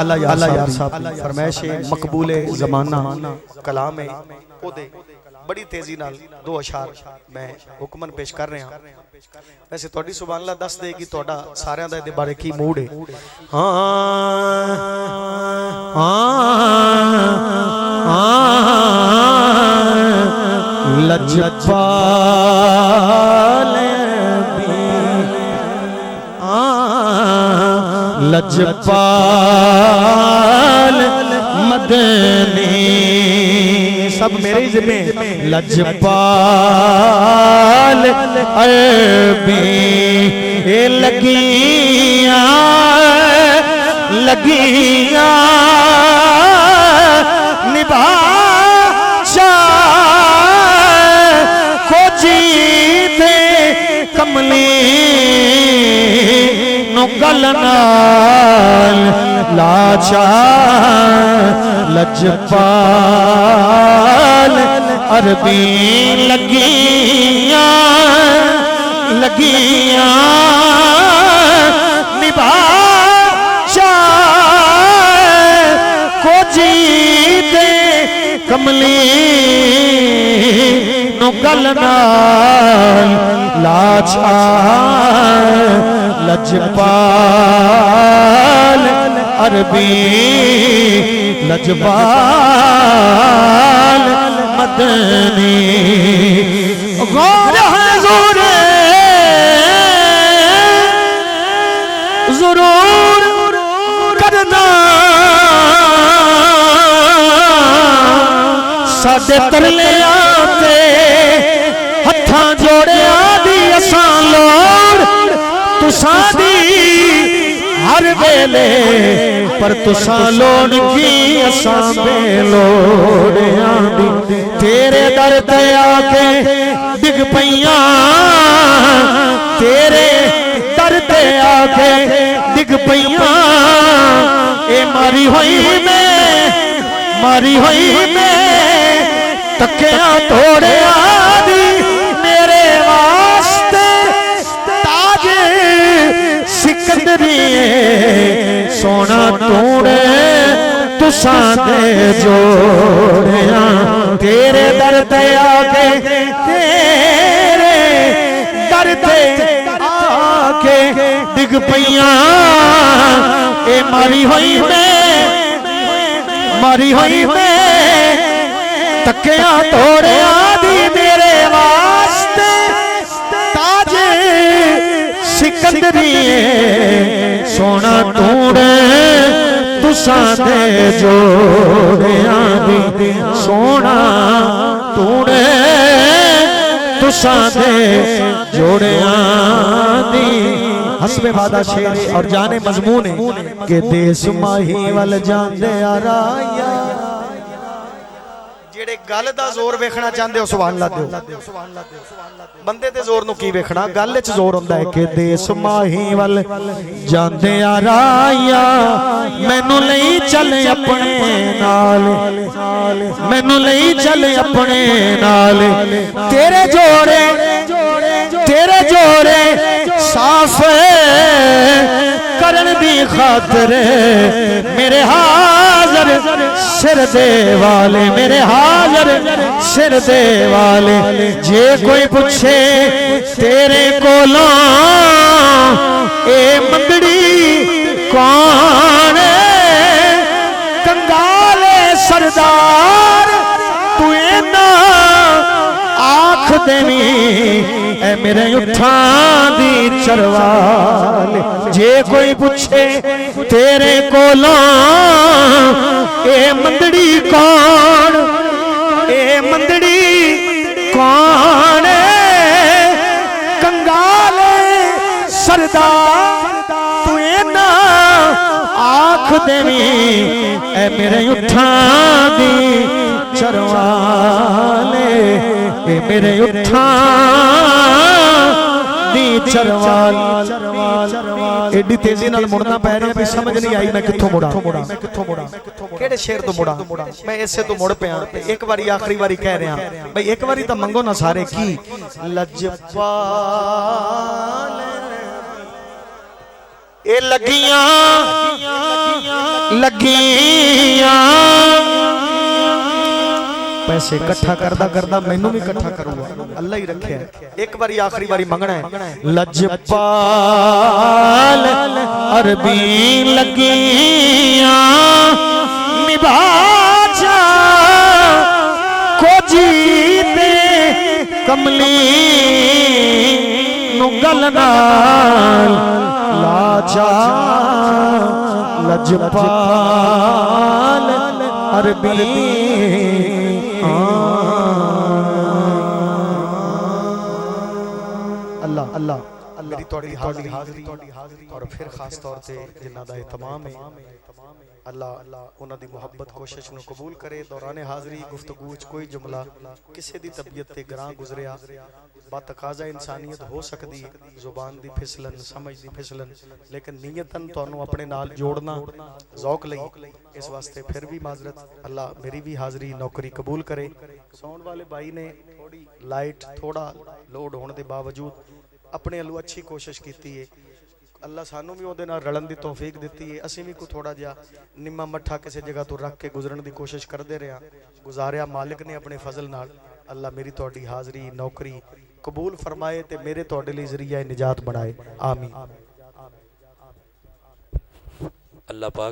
आला यार साहब फरमाइश मकबूल ज़माना कलाम है ओदे बड़ी तेजी नाल दो अशार मैं हुक्मन पेश कर रहा। वैसे तुहाडी सुभान अल्लाह दस दे कि तुहाडा सारियां दा इहदे बारे की मूड है। लजपाल लजपाल मदनी सब मेरे जिम्मे लजपाल अरबी लगियां लगियां निभा को जीते कमली गल नाल लाचा लजपाल अरबी लगियां लगियां निभा को जीते कमली गल नाल लाचा लजपाल अरबी लजपाल मदनी गौर हुजूर ज़रूर करना साडे तरले आते हत्थां जोड़िया दी असां लोड़ तुसां दी हर वेले पर तुसां लोड़ की असां बेलोड़ियां दी तेरे दर ते आके डिग पईयां तेरे दर ते आके डिग पईयां ए मारी होई मैं तकिया तोड़े आदि मेरे वास्ते ताज सिकंदरी सोना तोड़े तुसां दे जोड़िया तेरे दर ते आके तेरे दर ते आके डिग पईयां ए मारी होई मैं तकिया तोड़े आदि मेरे वास्ते ताज सिकंदरी सोना तोड़े तुसां दे जोड़िया दी सोना तोड़े तुसां दे जोड़िया दी हस्बे वादा शेर और जाने मजमून है के देश माही वल जांदे आ राया जेड़े गल दा जोर वेखना चाहते हो सुभान अल्लाह दिओ बंदे दे जोर नूं की वेखना गल विच जोर हुंदा है कि देश माही वल जांदे आ राया मैनू लई चल अपने नाल मैनू लई चल अपने नाल तेरे जोड़े साफ करन दी खातिर मेरे हाजर सिर दे वाले मेरे हाजर सिर दे वाले जे कोई पूछे तेरे कोलों ए मंगड़ी कौन कंगाले सरदार तू ना आख देवी ए मेरे उठां दी चरवाल जे कोई पूछे तेरे कोलों ए मंदड़ी कौन कंगाले सरदार तू ना आख देवी ए मेरे उठां दी चरवाले ए मेरे उठां दी चरवाल एडी तेजी नाल मुड़ना पै रहा भी समझ नहीं आई मैं कित्थों मुड़ा केड़े शेर तो मुड़ा मैं इसे तो मुड़ पिया एक बारी आखिरी बारी कह रहा भाई एक बारी तो मंगो ना सारे की लजपाल ये लगियां लगियां पैसे इकट्ठा करदा करदा मैनू भी इकट्ठा करूंगा अल्लाह ही रखे। एक बारी आखिरी बारी मंगना है लजपाल अरबी लगियां निभाजा को जीते कमली नु गल नाल लाजा लजपाल अरबी अल्लाह अल्लाह मेरी तुहाडी हाज़री और फिर खास तौर से जिन्हां दा एहतमाम है अल्लाह उन्हां दी मुहब्बत कोशिश नूं कबूल करे। दौराने हाज़री गुफ्तगू च कोई जुमला किसी दी तबीयत ते ग्रां गुजरिया बातकाज़ा इंसानियत हो सकती है, जुबान दी फिसलन समझ दी फिसलन, लेकिन नीयतन तुहानूं अपने नाल जोड़ना ज़ौक लई इस वास्ते फिर भी माजरत। अल्लाह मेरी भी हाज़री नौकरी कबूल करे। साउंड वाले भाई ने थोड़ी लाइट थोड़ा लोड होने के बावजूद अपने अल्लू अच्छी कोशिश की है। अल्लाह सानू भी उहदे नाल रलन दी तौफीक दिती है। असीं भी कोई थोड़ा जिहा निम्मा मट्ठा किसी जगह तो रख के गुजरन की कोशिश करते रहे, गुजारिया मालिक ने अपने फजल नाल। अल्लाह मेरी तुहाडी हाज़री नौकरी कबूल फरमाए ते मेरे तुहाडे लई ज़रिया निजात बनाए। आमीन। अल्लाह पाक